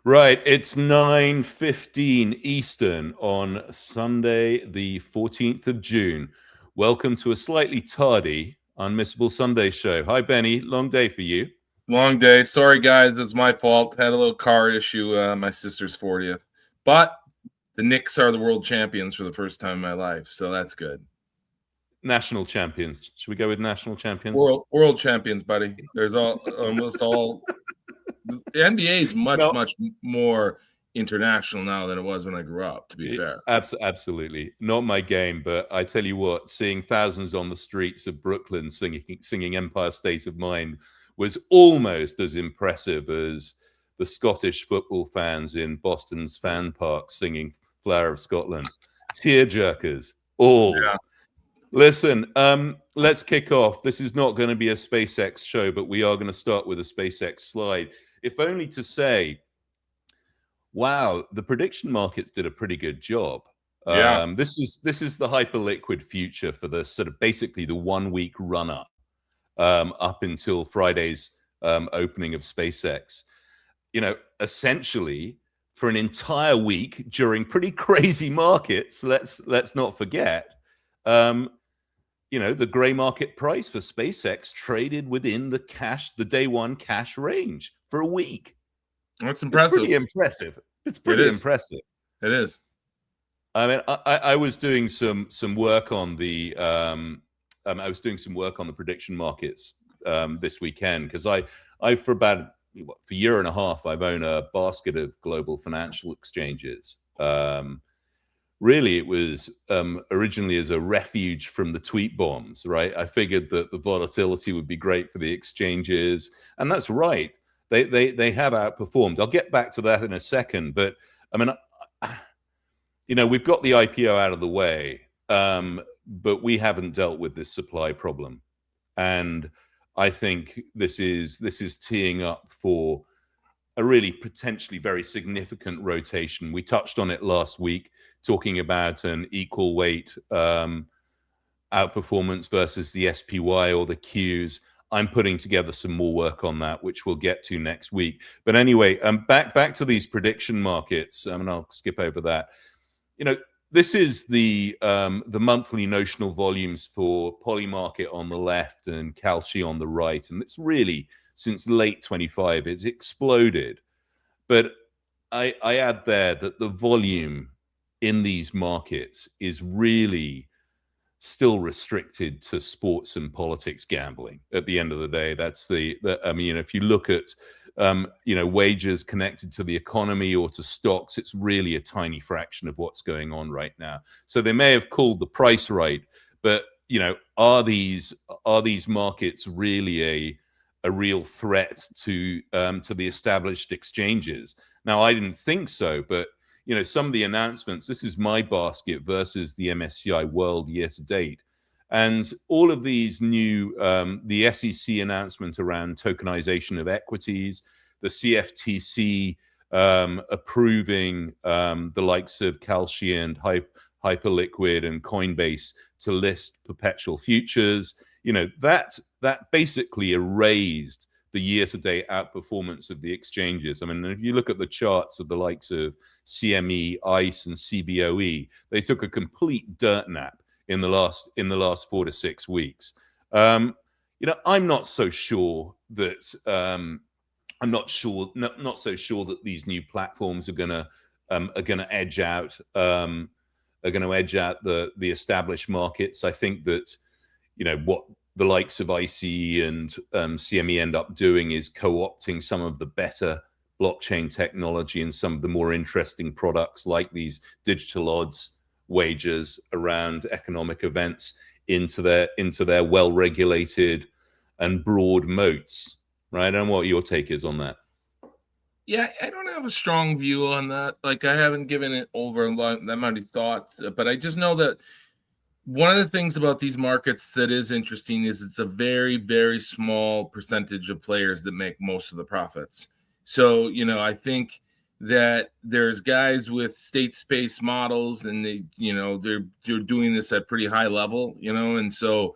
Right, it's 9:15 Eastern on Sunday, the 14th of June. Welcome to a slightly tardy, unmissable Sunday show. Hi, Benny. Long day for you. Long day. Sorry, guys. It's my fault. Had a little car issue. My sister's 40th. But the Knicks are the world champions for the first time in my life. So that's good. National champions. Should we go with national champions? World champions, buddy. There's almost all. The NBA is much more international now than it was when I grew up, to be fair. Absolutely. Not my game, but I tell you what, seeing thousands on the streets of Brooklyn singing Empire State of Mind was almost as impressive as the Scottish football fans in Boston's fan park singing Flower of Scotland. Tearjerkers, all. Yeah. Listen, let's kick off. This is not going to be a SpaceX show, but we are going to start with a SpaceX slide, if only to say, wow, the prediction markets did a pretty good job. Yeah. This is the hyperliquid future for the sort of basically the 1 week run up until Friday's opening of SpaceX. You know, essentially for an entire week during pretty crazy markets. Let's not forget. You know, the gray market price for SpaceX traded within the day one cash range for a week. That's impressive. It's pretty impressive. It's pretty impressive. It is. I mean, I was doing some work on the prediction markets this weekend because I for about for a year and a half I've owned a basket of global financial exchanges. Really, it was originally as a refuge from the tweet bombs, right? I figured that the volatility would be great for the exchanges, and that's right. They have outperformed. I'll get back to that in a second, but I mean, you know, we've got the IPO out of the way, but we haven't dealt with this supply problem, and I think this is teeing up for a really potentially very significant rotation. We touched on it last week, talking about an equal weight outperformance versus the SPY or the Qs. I'm putting together some more work on that, which we'll get to next week. But anyway, back to these prediction markets, and I'll skip over that. You know, this is the monthly notional volumes for Polymarket on the left and Kalshi on the right, and it's really since late 25, it's exploded. But I add there that the volume in these markets is really still restricted to sports and politics gambling. At the end of the day, that's I mean, if you look at you know, wagers connected to the economy or to stocks, it's really a tiny fraction of what's going on right now. So they may have called the price right, but you know, are these markets really a real threat to the established exchanges? Now, I didn't think so, but you know, some of the announcements, this is my basket versus the MSCI World year to date. And all of these new, the SEC announcement around tokenization of equities, the CFTC approving the likes of Kalshi and Hyperliquid and Coinbase to list perpetual futures, you know, that basically erased the year-to-date outperformance of the exchanges. I mean, if you look at the charts of the likes of CME, ICE, and CBOE, they took a complete dirt nap in the last 4 to 6 weeks. You know, I'm not so sure that not so sure that these new platforms are gonna edge out the established markets. I think that, you know, what the likes of ICE and CME end up doing is co-opting some of the better blockchain technology and some of the more interesting products like these digital odds wagers around economic events into their well-regulated and broad moats, right? I don't know what your take is on that. Yeah, I don't have a strong view on that. Like, I haven't given it over that many thoughts, but I just know that one of the things about these markets that is interesting is it's a very, very small percentage of players that make most of the profits. So, you know, I think that there's guys with state space models and they, you know, they're doing this at pretty high level, you know, and so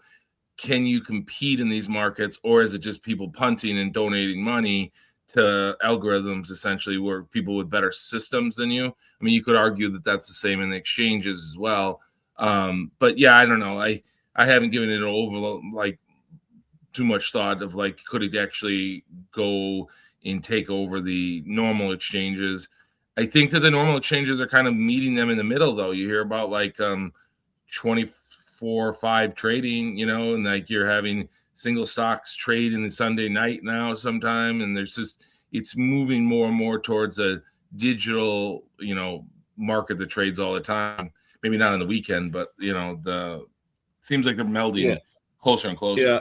can you compete in these markets, or is it just people punting and donating money to algorithms, essentially, where people with better systems than you. I mean, you could argue that that's the same in the exchanges as well. But yeah, I don't know. I haven't given it over like too much thought of like, could it actually go and take over the normal exchanges? I think that the normal exchanges are kind of meeting them in the middle, though. You hear about like 24/5 trading, you know, and like you're having single stocks trade in the Sunday night now sometime, and there's just, it's moving more and more towards a digital, you know, market that trades all the time. Maybe not on the weekend, but you know, the seems like they're melding closer and closer. Yeah,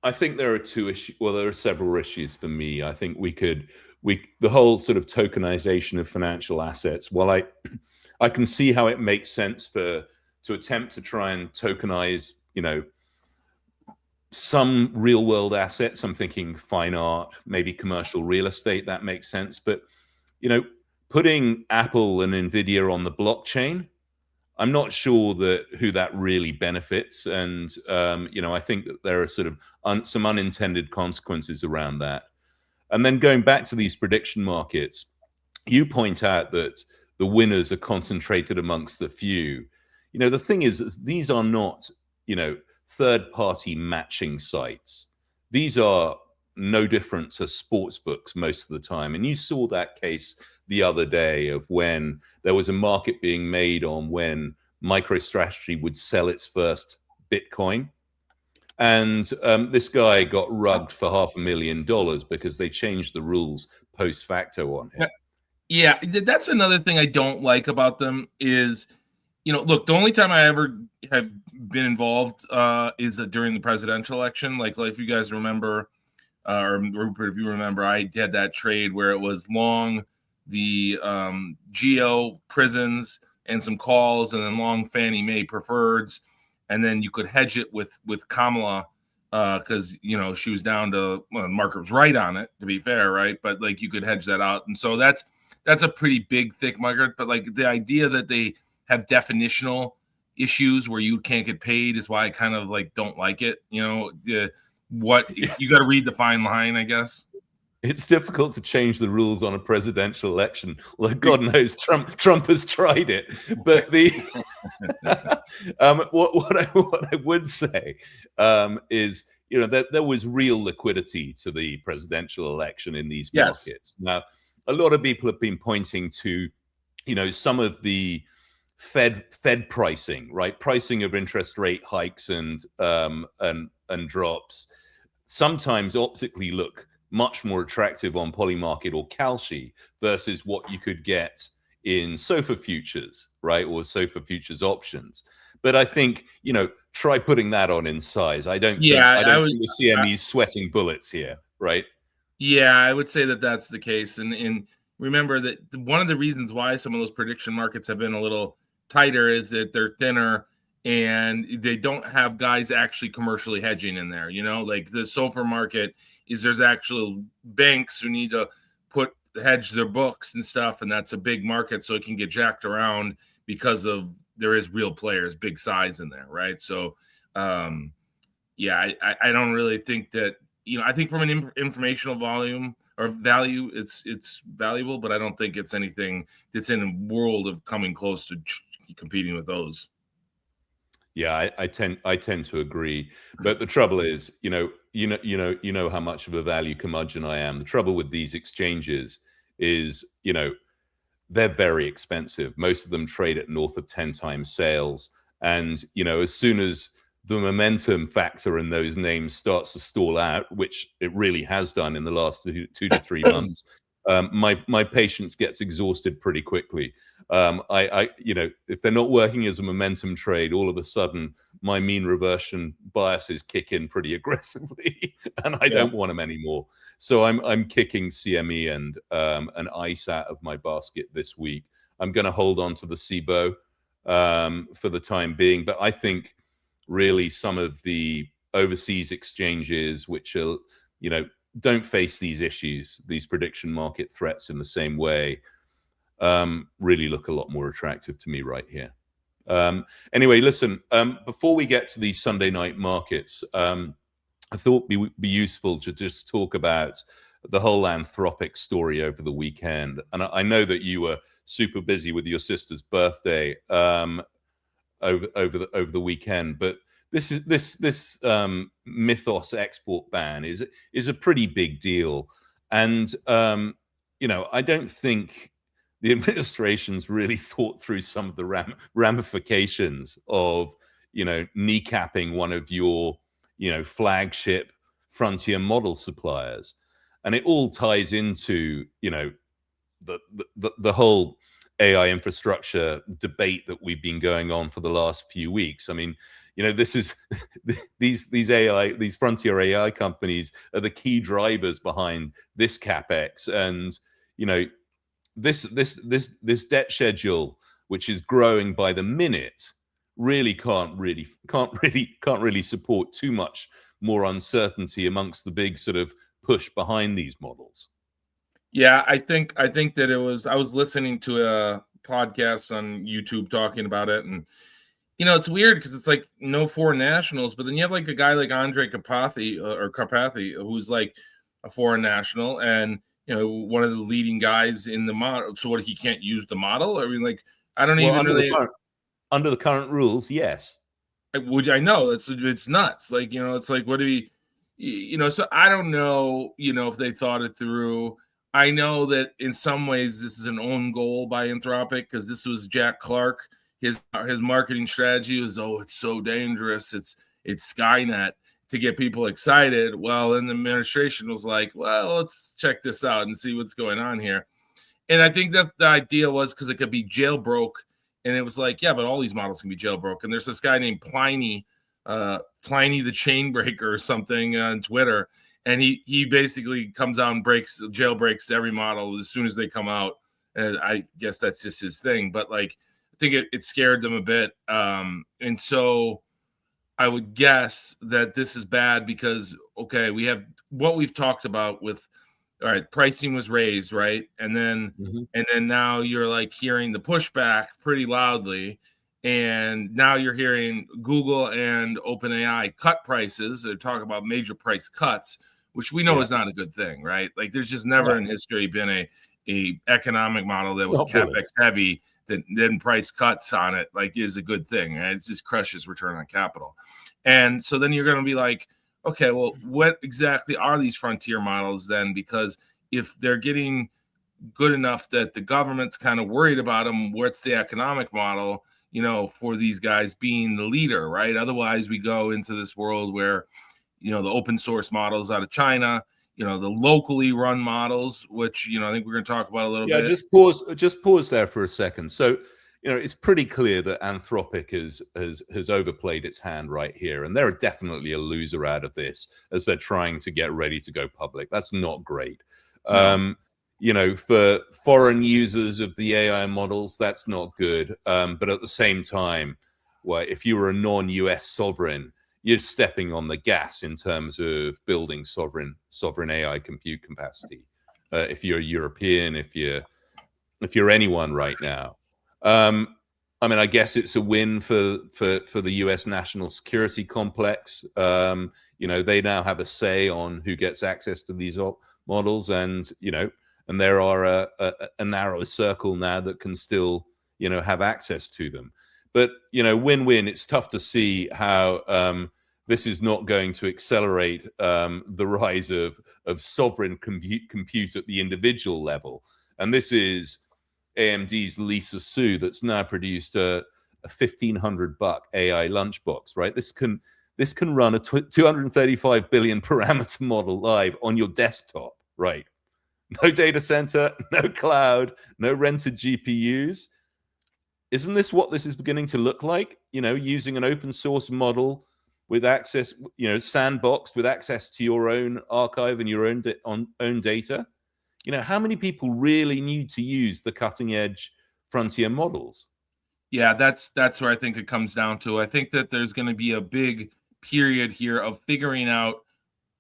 I think there are two issues. Well, there are several issues for me. I think the whole sort of tokenization of financial assets. While I can see how it makes sense to attempt to try and tokenize, you know, some real world assets. I'm thinking fine art, maybe commercial real estate. That makes sense. But, you know, putting Apple and Nvidia on the blockchain, I'm not sure who that really benefits. And, you know, I think that there are sort of some unintended consequences around that. And then going back to these prediction markets, you point out that the winners are concentrated amongst the few. You know, the thing is these are not, you know, third-party matching sites. These are no different to sports books most of the time. And you saw that case the other day of when there was a market being made on when MicroStrategy would sell its first Bitcoin. And this guy got rugged for $500,000 because they changed the rules post facto on him. Yeah, that's another thing I don't like about them is, you know, look, the only time I ever have been involved is during the presidential election. Like if you guys remember, or Rupert, if you remember, I did that trade where it was long the Geo prisons and some calls, and then long Fannie Mae preferreds, and then you could hedge it with Kamala because you know she was down to, well, the market was right on it, to be fair, right? But like you could hedge that out, and so that's a pretty big thick market. But like the idea that they have definitional issues where you can't get paid is why I kind of like don't like it. You know, you got to read the fine line, I guess. It's difficult to change the rules on a presidential election. Well, God knows Trump has tried it. But the what I would say is, you know, that there was real liquidity to the presidential election in these markets. Now, a lot of people have been pointing to, you know, some of the Fed pricing, right? Pricing of interest rate hikes and drops sometimes optically look much more attractive on Polymarket or Kalshi versus what you could get in SOFR futures, right? Or SOFR futures options. But I think, you know, try putting that on in size. I don't think the CME's sweating bullets here, right? Yeah, I would say that that's the case. And remember that one of the reasons why some of those prediction markets have been a little tighter is that they're thinner and they don't have guys actually commercially hedging in there. You know, like the SOFR market is, there's actual banks who need to hedge their books and stuff, and that's a big market, so it can get jacked around because of there is real players, big size in there, right? So, yeah, I don't really think that, you know, I think from an informational volume or value, it's valuable, but I don't think it's anything that's in a world of coming close to competing with those. Yeah, I tend to agree, but the trouble is, you know how much of a value curmudgeon I am. The trouble with these exchanges is, you know, they're very expensive. Most of them trade at north of 10 times sales, and you know, as soon as the momentum factor in those names starts to stall out, which it really has done in the last 2 to 3 months, my patience gets exhausted pretty quickly. You know, if they're not working as a momentum trade, all of a sudden my mean reversion biases kick in pretty aggressively, and I don't want them anymore. So I'm kicking CME and ICE out of my basket this week. I'm going to hold on to the SIBO for the time being, but I think really some of the overseas exchanges, which are, you know, don't face these issues, these prediction market threats in the same way, really look a lot more attractive to me right here. Anyway, listen, before we get to these Sunday night markets, I thought it would be useful to just talk about the whole Anthropic story over the weekend, and I know that you were super busy with your sister's birthday over the weekend, but this Mythos export ban is a pretty big deal, and I don't think the administration's really thought through some of the ramifications of kneecapping one of your flagship frontier model suppliers, and it all ties into the whole AI infrastructure debate that we've been going on for the last few weeks. I mean, this is these frontier AI companies are the key drivers behind this capex, and this debt schedule, which is growing by the minute, really can't really support too much more uncertainty amongst the big sort of push behind these models. Yeah, I think that I was listening to a podcast on YouTube talking about it, and it's weird because it's like no foreign nationals, but then you have like a guy like Andre Karpathy, who's like a foreign national, and one of the leading guys in the model. So what, he can't use the model? I mean, like, I don't even really under the current rules, yes. I know it's nuts. Like, it's like, what do we, so I don't know, if they thought it through. I know that in some ways this is an own goal by Anthropic, because this was Jack Clark. His marketing strategy was, it's so dangerous. It's Skynet, to get people excited. Well, then the administration was like, well, let's check this out and see what's going on here. And I think that the idea was because it could be jailbroke. And it was like, yeah, but all these models can be jailbroken. And there's this guy named Pliny the Chainbreaker or something on Twitter. And he basically comes out and jailbreaks every model as soon as they come out. And I guess that's just his thing. But like, I think it scared them a bit. And so I would guess that this is bad because, okay, we have what we've talked about with, all right, pricing was raised, right? And then now you're like hearing the pushback pretty loudly. And now you're hearing Google and OpenAI cut prices. They're talking about major price cuts, which we know is not a good thing, right? Like, there's just never in history been a economic model that was capex heavy that then price cuts on it like is a good thing. Right? It just crushes return on capital. And so then you're going to be like, okay, well, what exactly are these frontier models then? Because if they're getting good enough that the government's kind of worried about them, what's the economic model, for these guys being the leader, right? Otherwise, we go into this world where, the open source models out of China, the locally run models, which, I think we're going to talk about a little bit. Just pause there for a second. So, it's pretty clear that Anthropic has overplayed its hand right here, and they're definitely a loser out of this as they're trying to get ready to go public. That's not great. No. For foreign users of the AI models, that's not good. But at the same time, well, if you were a non-US sovereign, you're stepping on the gas in terms of building sovereign AI compute capacity. If you're a European, if you're anyone right now. I mean, I guess it's a win for the US national security complex. They now have a say on who gets access to these models, and there are a narrow circle now that can still have access to them. But win-win. It's tough to see how this is not going to accelerate the rise of sovereign compute at the individual level. And this is AMD's Lisa Su that's now produced a $1,500 AI lunchbox, right? This can run a 235 billion parameter model live on your desktop, right? No data center, no cloud, no rented GPUs. Isn't this what this is beginning to look like? Using an open source model with access, sandboxed with access to your own archive and your own data. How many people really need to use the cutting edge frontier models? Yeah, that's where I think it comes down to. I think that there's going to be a big period here of figuring out,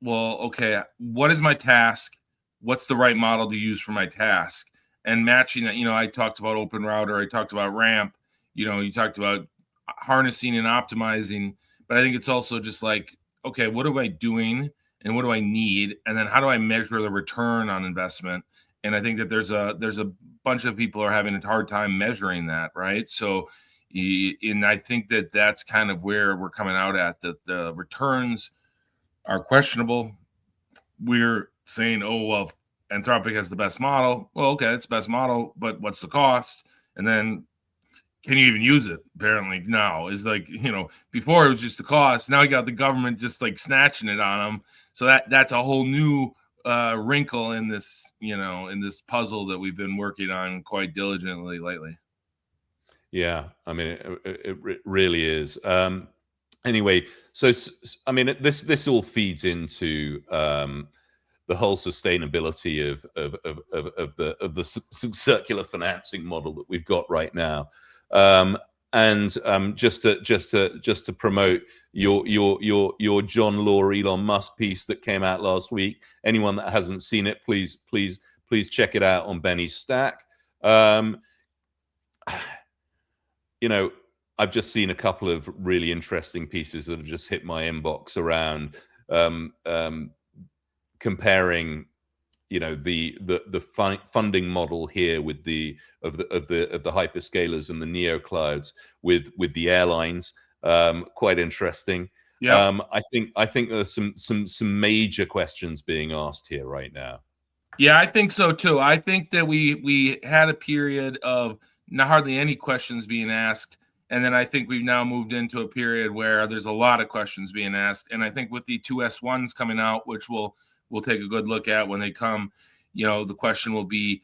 well, okay, what is my task? What's the right model to use for my task? And matching that, I talked about Open Router, I talked about RAMP, you talked about harnessing and optimizing, but I think it's also just like, okay, what am I doing? and what do I need, and then how do I measure the return on investment? And I think that there's a bunch of people are having a hard time measuring that, right? So, and I think that that's kind of where we're coming out at, that the returns are questionable. We're saying, oh, well, Anthropic has the best model. Well, okay, it's the best model, but what's the cost? And then can you even use it? Apparently now is like, before it was just the cost. Now you got the government just like snatching it on them. So that's a whole new wrinkle in this, in this puzzle that we've been working on quite diligently lately. Yeah, I mean, it really is. Anyway, so I mean, this all feeds into the whole sustainability of the circular financing model that we've got right now. And just to promote your John Law Elon Musk piece that came out last week. Anyone that hasn't seen it, please check it out on Benny's Stack. I've just seen a couple of really interesting pieces that have just hit my inbox around comparing, the funding model here with the hyperscalers and the neoclouds with the airlines. Quite interesting. Yeah. I think there's some major questions being asked here right now. Yeah, I think so too. I think that we had a period of not hardly any questions being asked. And then I think we've now moved into a period where there's a lot of questions being asked. And I think with the two S1s coming out, which we'll take a good look at when they come, the question will be,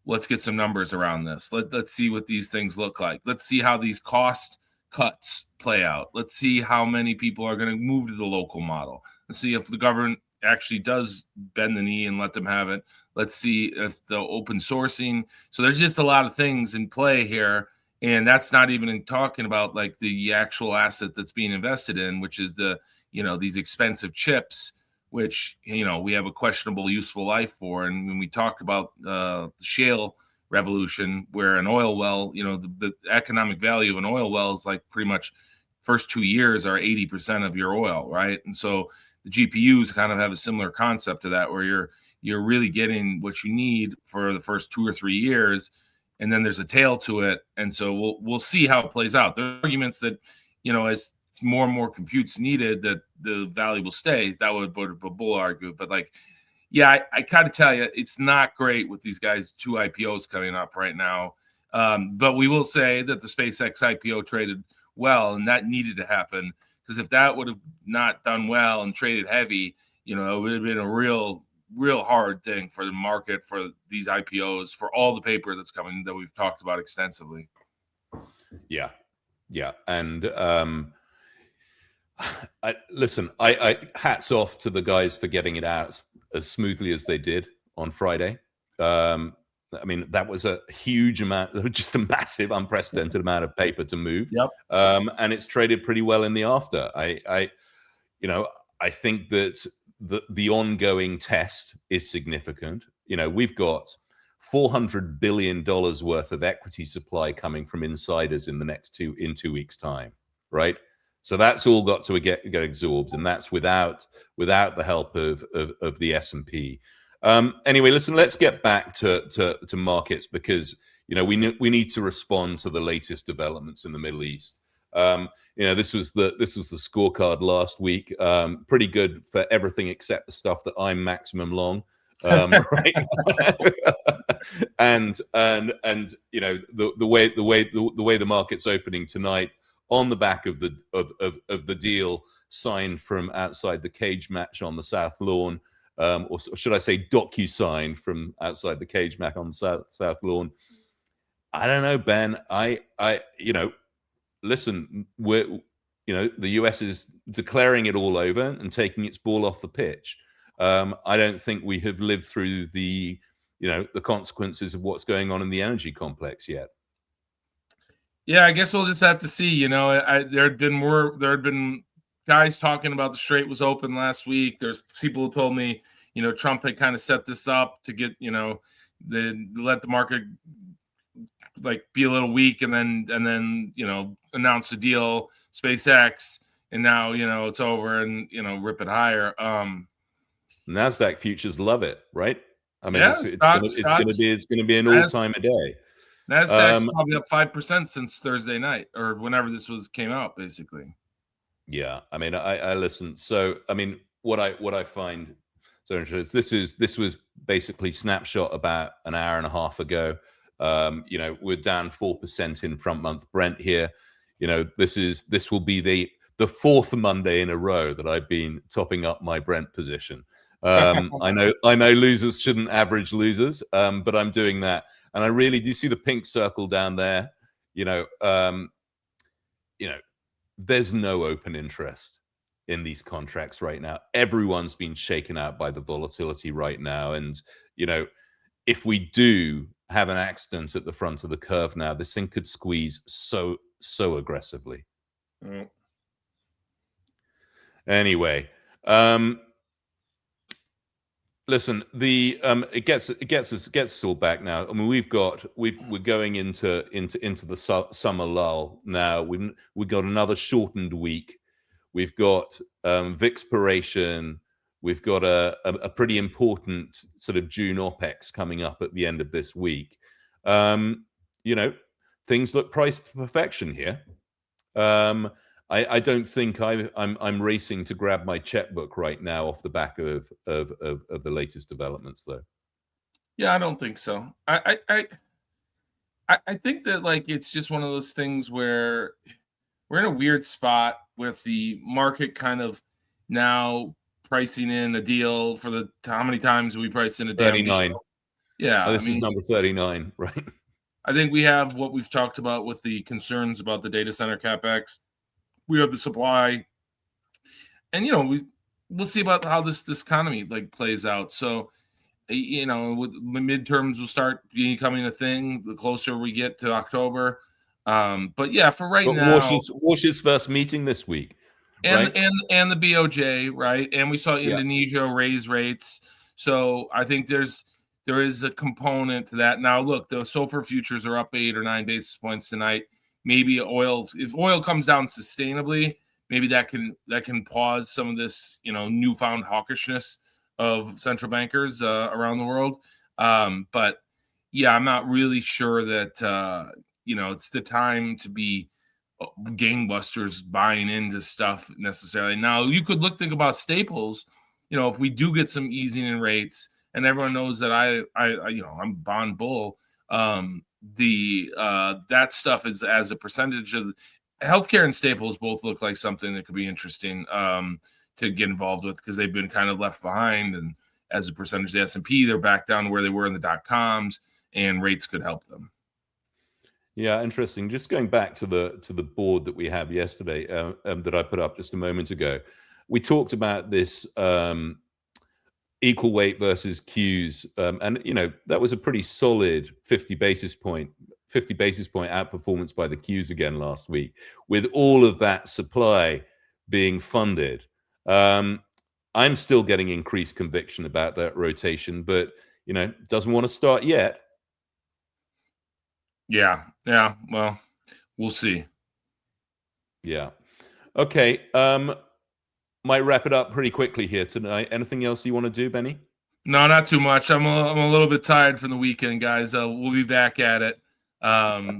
let's get some numbers around this. Let's see what these things look like. Let's see how these cost cuts play out. Let's see how many people are going to move to the local model. Let's see if the government actually does bend the knee and let them have it. Let's see if the open sourcing. So there's just a lot of things in play here. And that's not even in talking about like the actual asset that's being invested in, which is these expensive chips, which, we have a questionable useful life for. And when we talked about the shale revolution, where an oil well, the economic value of an oil well is like pretty much first 2 years are 80% of your oil, right? And so the GPUs kind of have a similar concept to that, where you're really getting what you need for the first 2 or 3 years, and then there's a tail to it. And so we'll see how it plays out. There are arguments that, as more and more compute's needed, that the value will stay. That would a bull argue. But I kind of tell you, it's not great with these guys, 2 IPOs coming up right now. But we will say that the SpaceX IPO traded well, and that needed to happen, because if that would have not done well and traded heavy, it would have been a real hard thing for the market, for these IPOs, for all the paper that's coming that we've talked about extensively. Yeah. And listen, I hats off to the guys for getting it out as smoothly as they did on Friday. I mean, that was a huge amount, just a massive, unprecedented amount of paper to move. Yep. And it's traded pretty well in the after. I think that the ongoing test is significant. We've got $400 billion worth of equity supply coming from insiders in the next 2 weeks' time, right? So that's all got to get absorbed, and that's without the help of the S&P. Anyway, listen, let's get back to markets, because we need to respond to the latest developments in the Middle East. This was the scorecard last week. Pretty good for everything except the stuff that I'm maximum long. Right. and the way the market's opening tonight, on the back of the deal signed from outside the cage match on the South Lawn, or should I say DocuSigned from outside the cage match on the South Lawn. I don't know, Ben. Listen, the US is declaring it all over and taking its ball off the pitch. I don't think we have lived through the consequences of what's going on in the energy complex yet. Yeah, I guess we'll just have to see. There had been guys talking about the Strait was open last week. There's people who told me, Trump had kind of set this up to get, let the market be a little weak, and then announce the deal, SpaceX, and now it's over, and rip it higher. Nasdaq futures love it, right? I mean, Yeah, it's gonna be an all Nas- time a day. Nasdaq's Um, probably up 5% since Thursday night or whenever this came out, basically. Yeah, I mean, I listen. So, I mean, what I find so interesting is this was basically snapshot about an hour and a half ago. You know, we're down 4% in front month Brent here. You know, this will be the fourth Monday in a row that I've been topping up my Brent position. I know losers shouldn't average losers, but I'm doing that, and I really do see the pink circle down there. You know, you know there's no open interest in these contracts right now. Everyone's been shaken out by the volatility right now. And, you know, if we do have an accident at the front of the curve now, this thing could squeeze so aggressively. Mm. Anyway, listen, the it gets us all back now. I mean, we're going into the summer lull now. We've got another shortened week. We've got Vixpiration. We've got a pretty important sort of June OPEX coming up at the end of this week. You know, things look priced for perfection here. I don't think I'm racing to grab my checkbook right now off the back of the latest developments, though. Yeah, I don't think so. I think that like it's just one of those things where we're in a weird spot with the market kind of now pricing in a deal for the how many times we priced in a damn deal. 39. Yeah, Oh, I this is mean, number 39, right? I think we have what we've talked about with the concerns about the data center capex. We have the supply, and we'll see about how this economy like plays out. So with midterms will start becoming a thing the closer we get to October. But yeah, for right But now, Wash's first meeting this week, and right? and the BOJ, right? And we saw Yeah. Indonesia raise rates. So I think there is a component to that. Now, look, the SOFR futures are up 8 or 9 basis points tonight. Maybe if oil comes down sustainably, maybe that can pause some of this, newfound hawkishness of central bankers around the world. But yeah, I'm not really sure that it's the time to be gangbusters buying into stuff necessarily. Now, you could think about staples. If we do get some easing in rates, and everyone knows that I'm bond bull. That stuff is as a percentage of healthcare and staples both look like something that could be interesting to get involved with because they've been kind of left behind, and as a percentage of the S&P, they're back down to where they were in the .coms, and rates could help them. Yeah, interesting. Just going back to the board that we had yesterday that I put up just a moment ago, we talked about this equal weight versus Qs, and that was a pretty solid 50 basis point outperformance by the Qs again last week, with all of that supply being funded. I'm still getting increased conviction about that rotation, but doesn't want to start yet. Yeah. Well, we'll see. Yeah. Okay. Might wrap it up pretty quickly here tonight. Anything else you want to do, Benny? No, not too much. I'm a little bit tired from the weekend, guys. We'll be back at it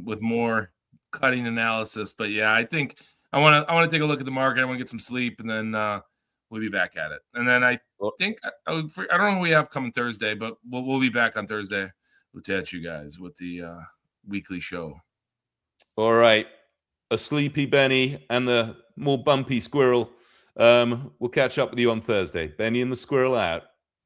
with more cutting analysis. But yeah, I think I want to take a look at the market. I want to get some sleep, and then we'll be back at it. And then I think I don't know what we have coming Thursday, but we'll be back on Thursday to at you guys with the weekly show. All right. A sleepy Benny and the more bumpy squirrel. We'll catch up with you on Thursday. Benny and the squirrel out.